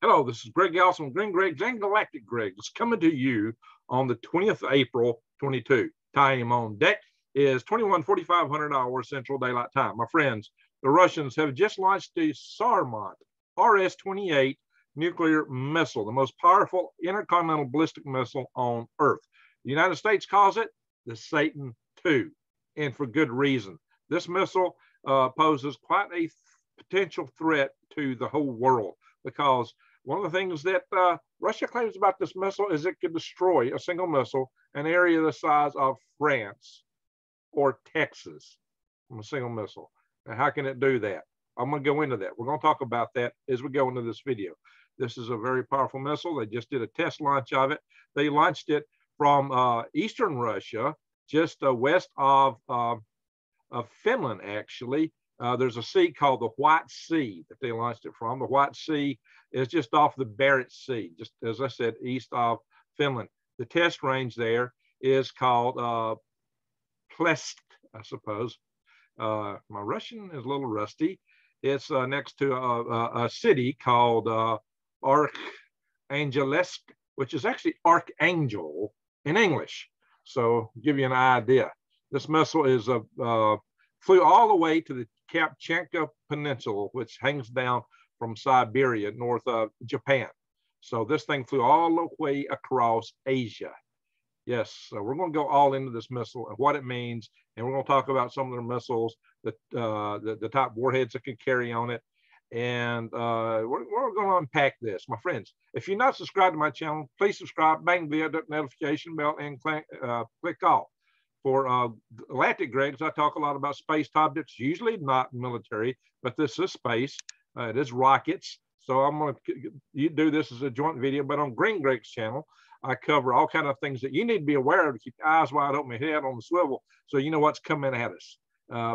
Hello, this is Greg Allison, Green Greg's and Galactic Greg. It's coming to you on the 20th of April, 22. Time on deck is 21:45 hours Central Daylight Time. My friends, the Russians have just launched the Sarmat RS-28 nuclear missile, the most powerful intercontinental ballistic missile on Earth. The United States calls it the Satan II, and for good reason. This missile poses quite a potential threat to the whole world, because one of the things that Russia claims about this missile is it could destroy a single missile, an area the size of France or Texas from a single missile. Now, how can it do that? I'm going to go into that. We're going to talk about that as we go into this video. This is a very powerful missile. They just did a test launch of it. They launched it from eastern Russia, just west of Finland, actually. There's a sea called the White Sea that they launched it from. The White Sea is just off the Barents Sea, just as I said, east of Finland. The test range there is called Plest, I suppose. My Russian is a little rusty. It's next to a city called Arkhangelsk, which is actually Archangel in English. So give you an idea. This missile is flew all the way to the Kamchatka Peninsula, which hangs down from Siberia, north of Japan. So this thing flew all the way across Asia. Yes, so we're going to go all into this missile and what it means, and we're going to talk about some of the missiles, the type warheads that can carry on it, and we're going to unpack this, my friends. If you're not subscribed to my channel, please subscribe, bang the notification bell, and click all. For Galactic Gregs, I talk a lot about space topics, usually not military, but this is space. It is rockets. So I'm going to do this as a joint video, but on Green Greg's channel, I cover all kinds of things that you need to be aware of to keep your eyes wide open, your head on the swivel, so you know what's coming at us,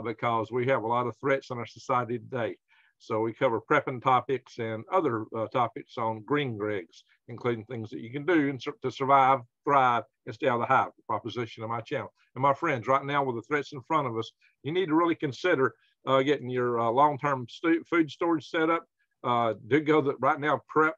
because we have a lot of threats in our society today. So we cover prepping topics and other topics on Green Greg's, including things that you can do to survive, thrive, and stay out of the hive, the proposition of my channel. And my friends, right now with the threats in front of us, you need to really consider getting your long-term food storage set up. Do go right now, prep,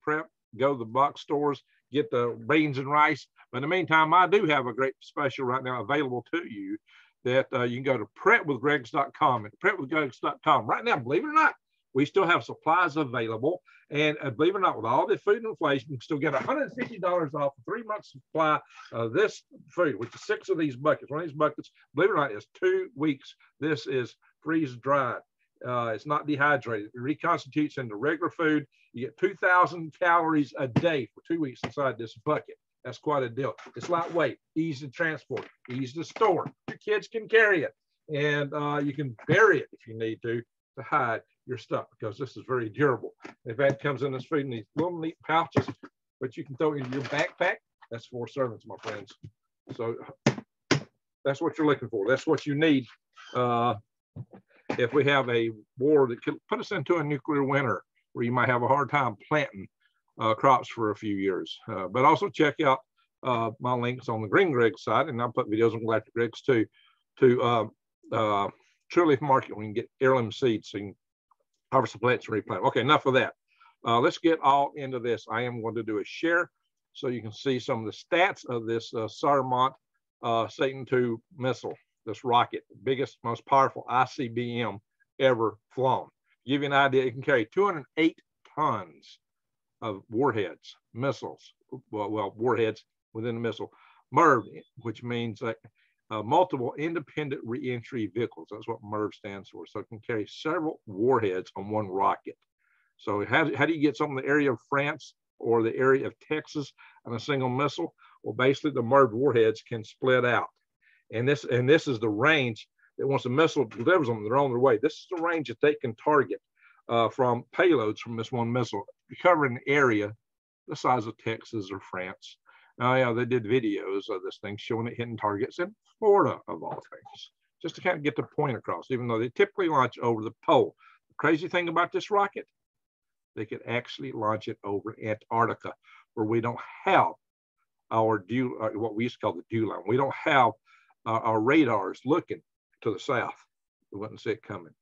go to the box stores, get the beans and rice. But in the meantime, I do have a great special right now available to you that you can go to prepwithgregs.com and prepwithgregs.com. Right now, believe it or not, we still have supplies available. And believe it or not, with all the food inflation, you can still get $150 off a 3-month supply of this food, which is 6 of these buckets. One of these buckets, believe it or not, is 2 weeks. This is freeze-dried. It's not dehydrated. It reconstitutes into regular food. You get 2,000 calories a day for 2 weeks inside this bucket. That's quite a deal. It's lightweight, easy to transport, easy to store. Your kids can carry it, and you can bury it if you need to hide your stuff, because this is very durable. In fact, it comes in this food in these little neat pouches, but you can throw in your backpack. That's 4 servings, my friends. So that's what you're looking for. That's what you need if we have a war that could put us into a nuclear winter, where you might have a hard time planting crops for a few years. But also check out my links on the Green Greg side, and I'll put videos on Galactic Gregs too, to True Leaf Market. We can get heirloom seeds so you can harvest the plants and replant. Okay, enough of that. Let's get all into this. I am going to do a share so you can see some of the stats of this Sarmat Satan II missile, this rocket, the biggest, most powerful ICBM ever flown. To give you an idea, it can carry 208 tons of warheads, missiles, well, warheads within the missile. MIRV, which means multiple independent reentry vehicles. That's what MIRV stands for. So it can carry several warheads on one rocket. So how do you get some of the area of France or the area of Texas on a single missile? Well, basically the MIRV warheads can split out. And this is the range that once a missile delivers them, they're on their way. This is the range that they can target from payloads from this one missile, covering an area the size of Texas or France. Now, yeah, they did videos of this thing showing it hitting targets in Florida, of all things, just to kind of get the point across, even though they typically launch over the pole. The crazy thing about this rocket, they could actually launch it over Antarctica, where we don't have our what we used to call the dew line. We don't have our radars looking to the south. We wouldn't see it coming.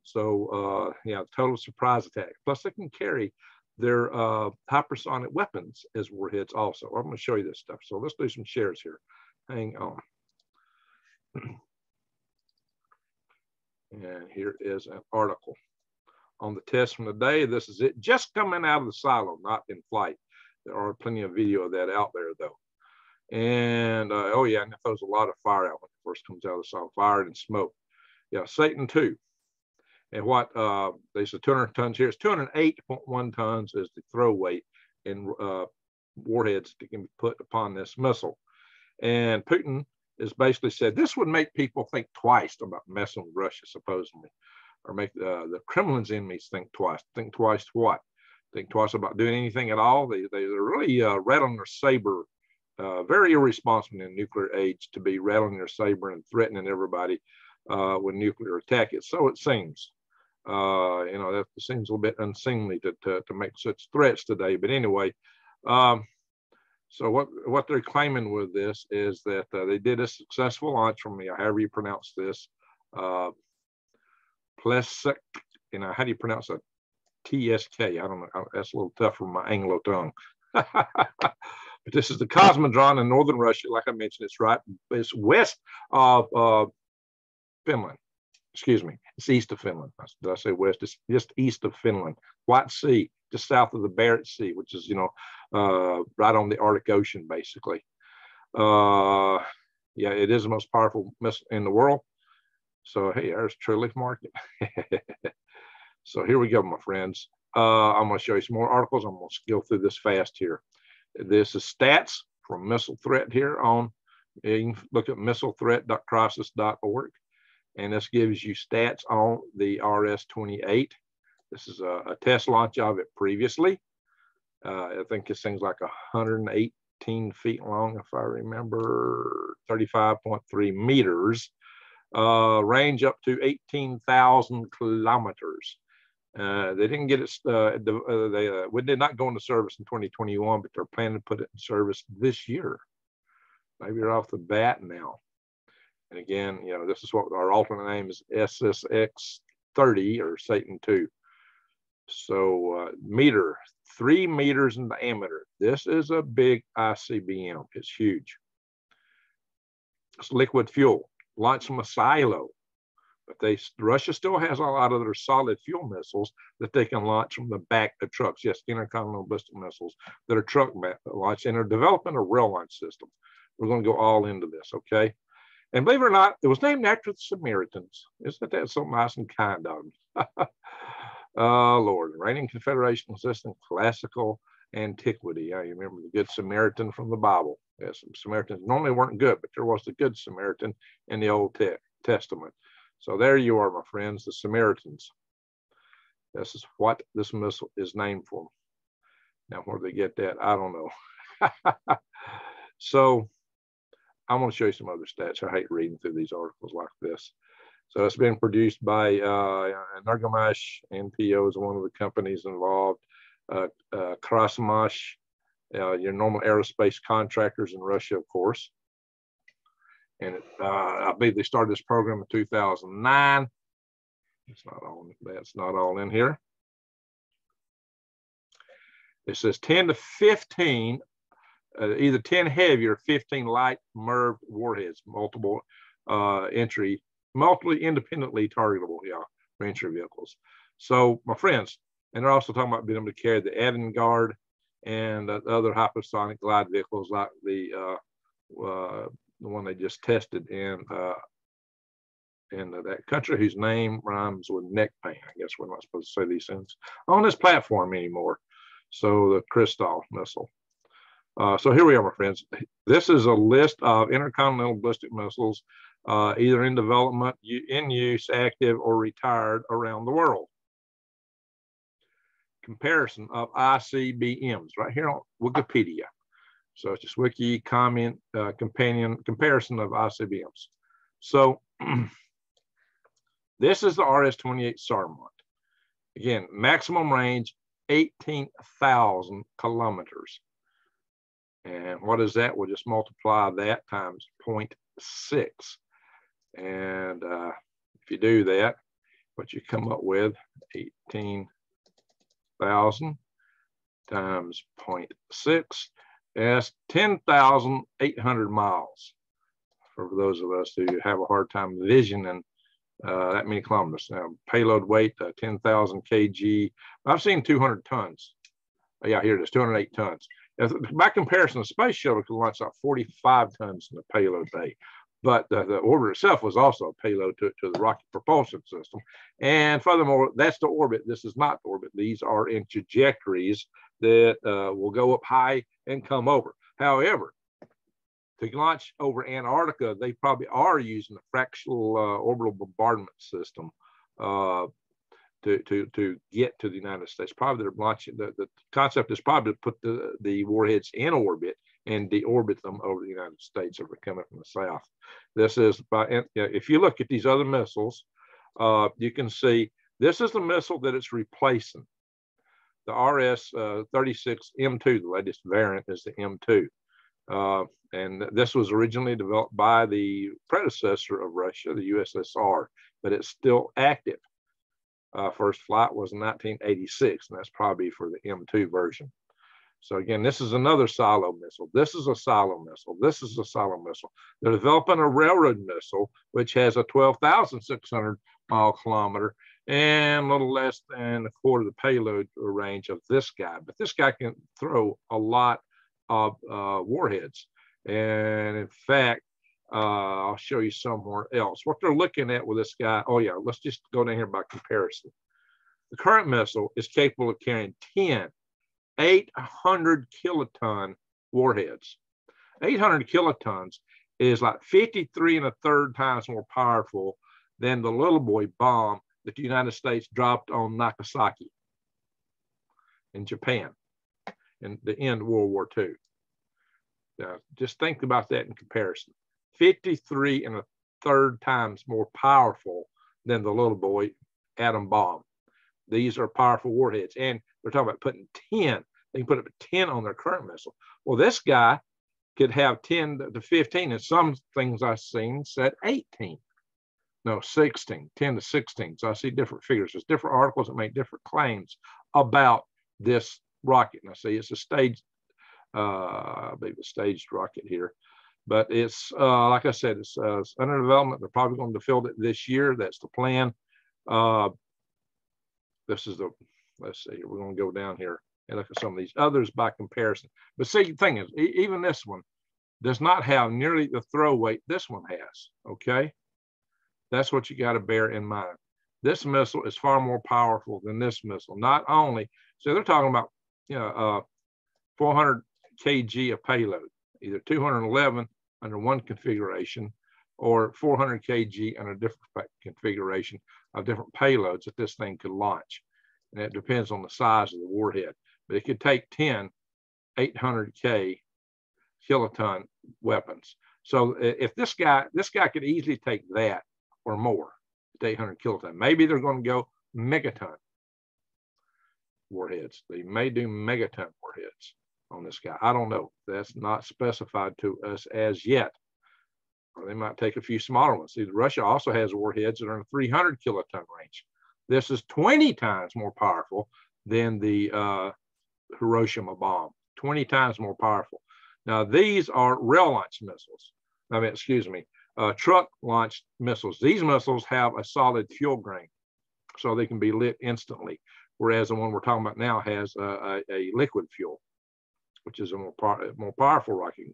So, yeah, total surprise attack. Plus, they can carry their hypersonic weapons as warheads also. I'm going to show you this stuff. So let's do some shares here. Hang on. And here is an article on the test from the day. This is it, just coming out of the silo, not in flight. There are plenty of video of that out there, though. And, oh, yeah, and it throws a lot of fire out when it first comes out of the silo, fire and smoke. Yeah, Satan 2. And what they said 200 tons here. It's 208.1 tons is the throw weight in warheads that can be put upon this missile. And Putin has basically said this would make people think twice about messing with Russia, supposedly, or make the Kremlin's enemies think twice. Think twice what? Think twice about doing anything at all. They're really rattling their saber, very irresponsible in the nuclear age to be rattling their saber and threatening everybody with nuclear attack. So it seems. You know, that seems a little bit unseemly to make such threats today. But anyway, so what they're claiming with this is that they did a successful launch from the, however you pronounce this, ballistic, you know, how do you pronounce that? TSK. I don't know. That's a little tough for my Anglo tongue. But this is the Cosmodrome in northern Russia. Like I mentioned, it's west of Finland. Excuse me, it's east of Finland. Did I say west? It's just east of Finland. White Sea, just south of the Barents Sea, which is, you know, right on the Arctic Ocean, basically. Yeah, it is the most powerful missile in the world. So, hey, there's True-Leaf Market. So here we go, my friends. I'm going to show you some more articles. I'm going to go through this fast here. This is stats from missile threat here on. You can look at missilethreat.crisis.org. And this gives you stats on the RS-28. This is a test launch of it previously. I think this thing's like 118 feet long, if I remember, 35.3 meters, range up to 18,000 kilometers. They didn't get it, we did not go into service in 2021, but they're planning to put it in service this year. Maybe they're off the bat now. And again, you know, this is what our alternate name is, SSX-30 or Satan 2. So 3 meters in diameter. This is a big ICBM. It's huge. It's liquid fuel, launched from a silo. But Russia still has a lot of their solid fuel missiles that they can launch from the back of trucks. Yes, intercontinental ballistic missiles that are truck launched, and are developing a rail launch system. We're going to go all into this, okay? And believe it or not, it was named after the Samaritans. Isn't that so nice and kind of them? Oh, Lord. The reigning confederation exists in classical antiquity. Yeah, you remember the Good Samaritan from the Bible. Yes, Samaritans normally weren't good, but there was the Good Samaritan in the Old Testament. So there you are, my friends, the Samaritans. This is what this missile is named for. Now, where they get that, I don't know. So I'm going to show you some other stats. I hate reading through these articles like this. So it's been produced by Energomash. NPO is one of the companies involved. Krasmash, your normal aerospace contractors in Russia, of course. And I believe they started this program in 2009. That's not all in here. It says 10 to 15. Either 10 heavy or 15 light MIRV warheads, multiple independently targetable, for entry vehicles. So, my friends, and they're also talking about being able to carry the Avangard and other hypersonic glide vehicles like the one they just tested in that country whose name rhymes with neck pain. I guess we're not supposed to say these things on this platform anymore. So, the Kristall missile. So here we are, my friends. This is a list of intercontinental ballistic missiles, either in development, in use, active, or retired around the world. Comparison of ICBMs right here on Wikipedia. So it's just wiki comment companion comparison of ICBMs. So this is the RS-28 Sarmont. Again, maximum range 18,000 kilometers. And what is that? We'll just multiply that times 0.6. And if you do that, what you come up with, 18,000 times 0.6, that's 10,800 miles. For those of us who have a hard time visioning that many kilometers. Now, payload weight, 10,000 kg. I've seen 200 tons. Yeah, here it is, 208 tons. By comparison, the space shuttle could launch out 45 tons in the payload bay. But the orbiter itself was also a payload to the rocket propulsion system. And furthermore, that's the orbit. This is not the orbit. These are in trajectories that will go up high and come over. However, to launch over Antarctica, they probably are using a fractional orbital bombardment system to get to the United States. Probably they're launching, the concept is probably to put the warheads in orbit and deorbit them over the United States if they're coming from the south. This is by, if you look at these other missiles, you can see this is the missile that it's replacing. The RS-36M2, the latest variant, is the M2. And this was originally developed by the predecessor of Russia, the USSR, but it's still active. First flight was in 1986, and that's probably for the M2 version. So again, this is another silo missile. This is a silo missile. This is a silo missile. They're developing a railroad missile, which has a 12,600 kilometer and a little less than a quarter of the payload range of this guy. But this guy can throw a lot of warheads. And in fact, I'll show you somewhere else. What they're looking at with this guy, oh yeah, let's just go down here by comparison. The current missile is capable of carrying 10 800 kiloton warheads. 800 kilotons is like 53 1/3 times more powerful than the little boy bomb that the United States dropped on Nagasaki in Japan in the end of World War II. Now, just think about that in comparison. 53 1/3 times more powerful than the little boy atom bomb. These are powerful warheads. And they're talking about putting 10. They can put up to 10 on their current missile. Well, this guy could have 10 to 15. And some things I've seen said 18. No, 16, 10 to 16. So I see different figures. There's different articles that make different claims about this rocket. And I see it's a staged, I believe a staged rocket here. But it's, like I said, it's under development. They're probably going to field it this year. That's the plan. This is the, let's see, we're going to go down here and look at some of these others by comparison. But see, the thing is, even this one does not have nearly the throw weight this one has, okay? That's what you got to bear in mind. This missile is far more powerful than this missile. Not only, so they're talking about, 400 kg of payload, either 211 under one configuration or 400 kg under a different configuration of different payloads that this thing could launch. And it depends on the size of the warhead. But it could take 10 800 kiloton weapons. So if this guy could easily take that or more, 800 kiloton. Maybe they're going to go megaton warheads. They may do megaton warheads on this guy. I don't know. That's not specified to us as yet. Or they might take a few smaller ones. See, Russia also has warheads that are in 300 kiloton range. This is 20 times more powerful than the Hiroshima bomb. 20 times more powerful. Now, these are rail launch missiles. I mean, excuse me, truck launched missiles. These missiles have a solid fuel grain, so they can be lit instantly. Whereas the one we're talking about now has a liquid fuel, which is a more powerful rocket,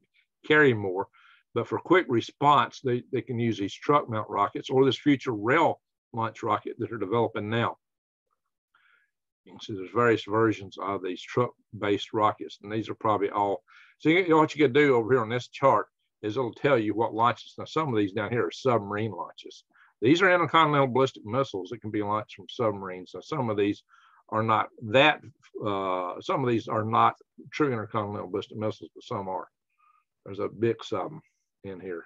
carry more. But for quick response, they can use these truck mount rockets or this future rail launch rocket that are developing now. You can see there's various versions of these truck-based rockets, and these are probably all. So what you can do over here on this chart is it'll tell you what launches. Now, some of these down here are submarine launches. These are intercontinental ballistic missiles that can be launched from submarines. Now, some of these are not that. Some of these are not true intercontinental ballistic missiles, but some are. There's a big sub in here.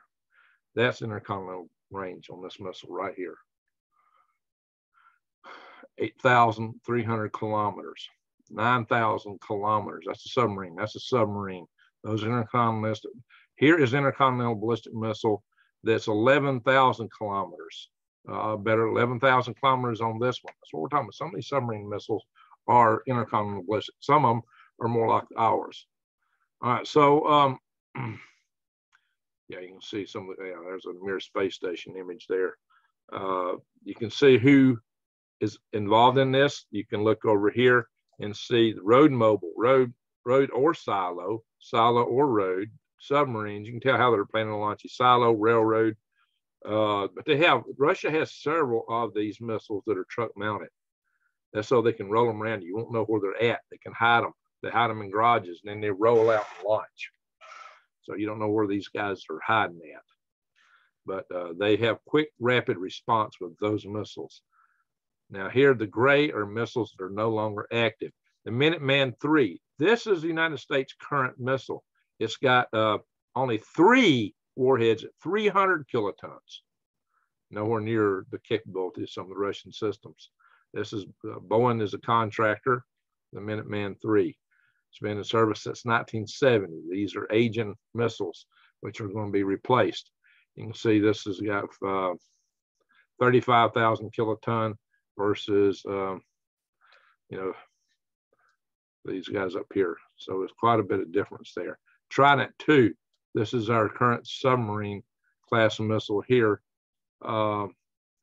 That's intercontinental range on this missile right here. 8,300 kilometers, 9,000 kilometers. That's a submarine. That's a submarine. Those are intercontinental. Here is intercontinental ballistic missile that's 11,000 kilometers. better 11,000 kilometers on this one. That's what we're talking about. Some of these submarine missiles are intercontinental ballistic. Some of them are more like ours. All right, so yeah, you can see some of the, yeah, there's a Mir space station image there. You can see who is involved in this. You can look over here and see the road mobile, road or silo or road, submarines. You can tell how they're planning on launching silo, railroad. But Russia has several of these missiles that are truck mounted. That's so they can roll them around. You won't know where they're at. They can hide them. They hide them in garages, and then they roll out and launch. So you don't know where these guys are hiding at. But they have quick, rapid response with those missiles. Now here, the gray are missiles that are no longer active. The Minuteman III, this is the United States' current missile. It's got only 3 warheads at 300 kilotons. Nowhere near the capability of some of the Russian systems. This is, Boeing is a contractor, the Minuteman III. It's been in service since 1970. These are aging missiles, which are going to be replaced. You can see this has got 35,000 kiloton versus, you know, these guys up here. So there's quite a bit of difference there. Trident II, this is our current submarine class missile here in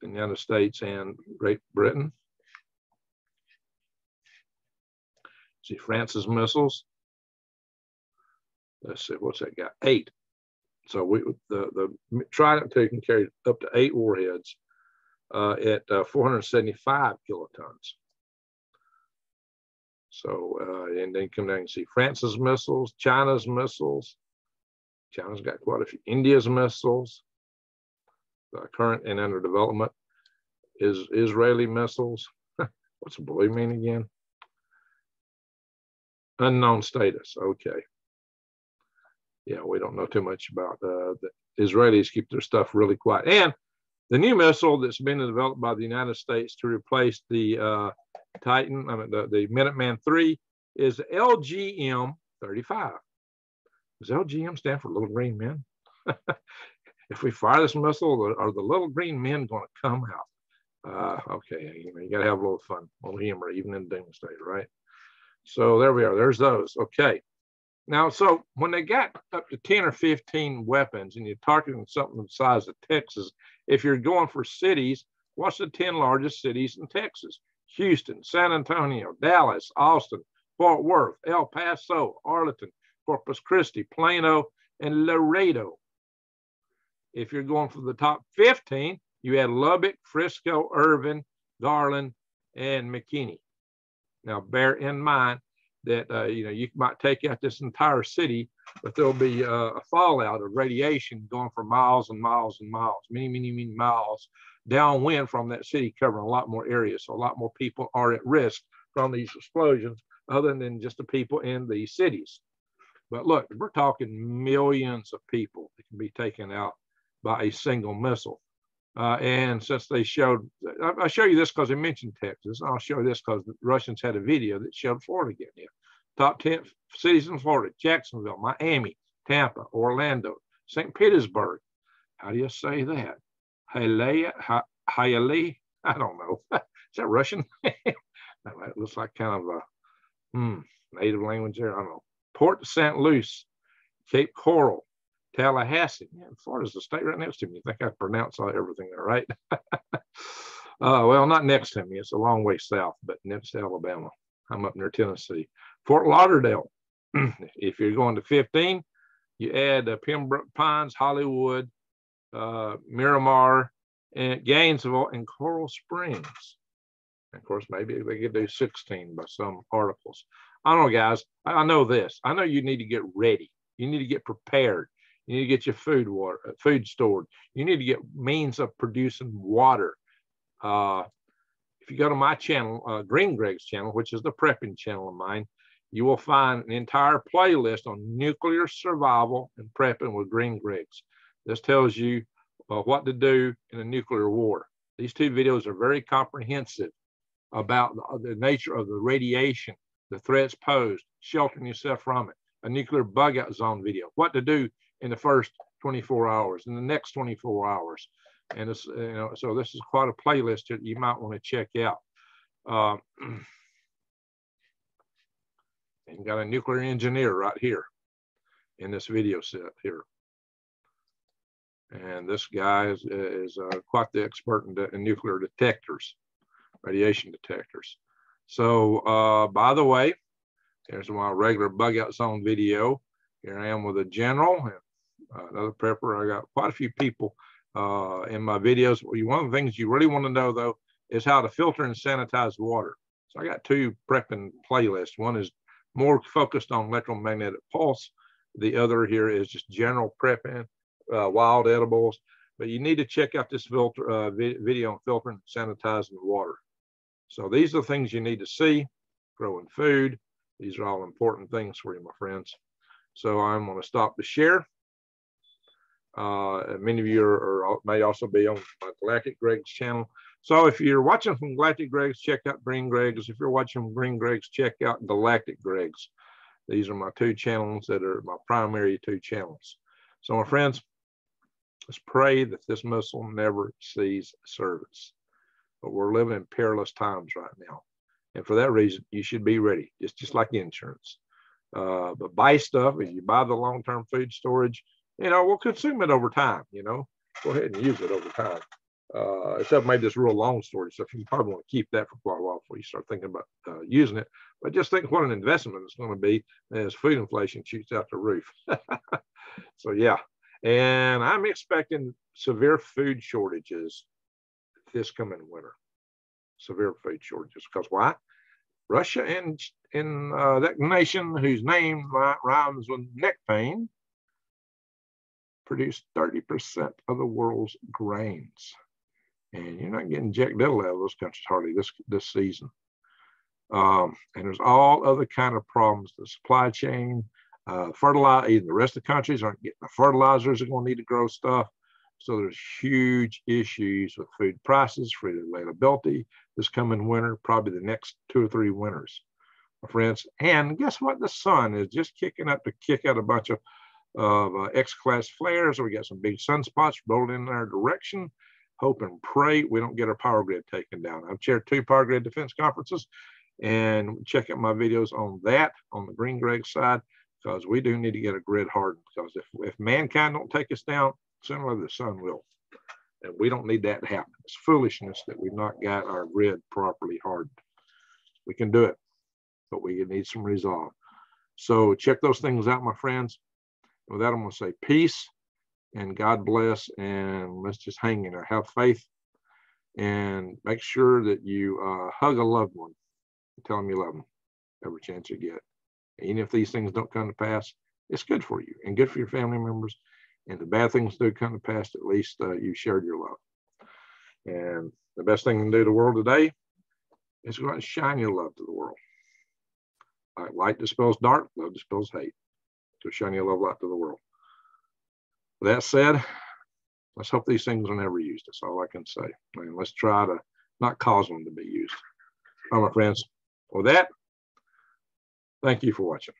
the United States and Great Britain. See France's missiles. Let's see, what's that got? 8. So the Trident II can carry up to 8 warheads at 475 kilotons. So, and then come down and see France's missiles, China's missiles. China's got quite a few. India's missiles, current and under development. Is Israeli missiles. What's the blue mean again? Unknown status. Okay. Yeah, we don't know too much about the Israelis. Keep their stuff really quiet. And the new missile that's been developed by the United States to replace the Titan, the Minuteman III, is LGM-35. Does LGM stand for Little Green Men? If we fire this missile, are the little green men going to come out? Okay, you got to have a little fun, a little humor, even in Doomsday, right? So there we are. There's those. Okay. Now, so when they got up to 10 or 15 weapons and you're targeting something the size of Texas, if you're going for cities, what's the 10 largest cities in Texas? Houston, San Antonio, Dallas, Austin, Fort Worth, El Paso, Arlington, Corpus Christi, Plano, and Laredo. If you're going for the top 15, you had Lubbock, Frisco, Irving, Garland, and McKinney. Now, bear in mind that you know, you might take out this entire city, but there'll be a fallout of radiation going for miles and miles and miles, many miles downwind from that city, covering a lot more areas. So a lot more people are at risk from these explosions, other than just the people in these cities. But look, we're talking millions of people that can be taken out by a single missile. And since they showed, I'll show you this because they mentioned Texas. I'll show you this because the Russians had a video that showed Florida getting it. Top 10 cities in Florida: Jacksonville, Miami, Tampa, Orlando, St. Petersburg. How do you say that? Hialeah? I don't know. Is that Russian? That looks like kind of a native language there. I don't know. Port St. Lucie, Cape Coral, Tallahassee. Yeah, Florida's the state right next to me. You think I pronounce everything there, right? Well, not next to me. It's a long way south, but next to Alabama. I'm up near Tennessee. Fort Lauderdale. If you're going to 15, you add Pembroke Pines, Hollywood, Miramar, and Gainesville, and Coral Springs. And of course, maybe they could do 16 by some articles. I don't know, guys. I know this. I know you need to get ready. You need to get prepared. You need to get your food stored. You need to get means of producing water. If you go to my channel, Green Greg's channel, which is the prepping channel of mine, you will find an entire playlist on nuclear survival and prepping with Green Greg's. This tells you what to do in a nuclear war. These 2 videos are very comprehensive about the nature of the radiation, the threats posed, sheltering yourself from it, a nuclear bug out zone video, what to do in the first 24 hours, in the next 24 hours, And it's, you know, so this is quite a playlist that you might want to check out. And got a nuclear engineer right here in this video set here. And this guy is quite the expert in nuclear detectors, radiation detectors. So by the way, here's my regular bug out zone video. Here I am with a general and another prepper. I got quite a few people in my videos. One of the things you really want to know though is how to filter and sanitize water. So I got two prepping playlists. One is more focused on electromagnetic pulse. The other here is just general prepping, wild edibles. But you need to check out this filter video on filtering and sanitizing water. So these are the things you need to see. Growing food. These are all important things for you, my friends. So I'm going to stop the share. Many of you may also be on my Galactic Greg's channel. So if you're watching from Galactic Greg's, check out Green Greg's. If you're watching from Green Greg's, check out Galactic Greg's. These are my two channels that are my primary two channels. So my friends, let's pray that this missile never sees service. But we're living in perilous times right now. And for that reason, you should be ready, just like insurance. But buy stuff, if you buy the long-term food storage, you know, we'll consume it over time, you know. Go ahead and use it over time. Except maybe this real long storage stuff, you probably want to keep that for quite a while before you start thinking about using it. But just think what an investment it's going to be as food inflation shoots out the roof. So yeah, and I'm expecting severe food shortages this coming winter. Severe food shortages, because why? Russia and that nation whose name rhymes with neck pain produce 30% of the world's grains. And you're not getting Jack Diddle out of those countries hardly this season. And there's all other kind of problems. The supply chain, fertilizer, even the rest of the countries aren't getting the fertilizers they're going to need to grow stuff. So there's huge issues with food prices, food availability this coming winter, probably the next 2 or 3 winters, my friends. And guess what? The sun is just kicking up to kick out a bunch of X-class flares. We got some big sunspots rolling in our direction. Hope and pray we don't get our power grid taken down. I've chaired 2 power grid defense conferences, and check out my videos on that on the Green Greg side, because we do need to get a grid hardened. Because if mankind don't take us down, sooner or later the sun will, and we don't need that to happen. It's foolishness that we've not got our grid properly hardened. We can do it, but we need some resolve. So check those things out, my friends. With that, I'm going to say peace and God bless, and let's just hang in there. Have faith, and make sure that you hug a loved one and tell them you love them every chance you get. And even if these things don't come to pass, it's good for you and good for your family members. And the bad things do come to pass, at least you shared your love. And the best thing you can do to the world today is go out and shine your love to the world. Like light dispels dark, love dispels hate. So shine your love light to the world. With that said, let's hope these things are never used. That's all I can say. And let's try to not cause them to be used. All right, my friends. With that, thank you for watching.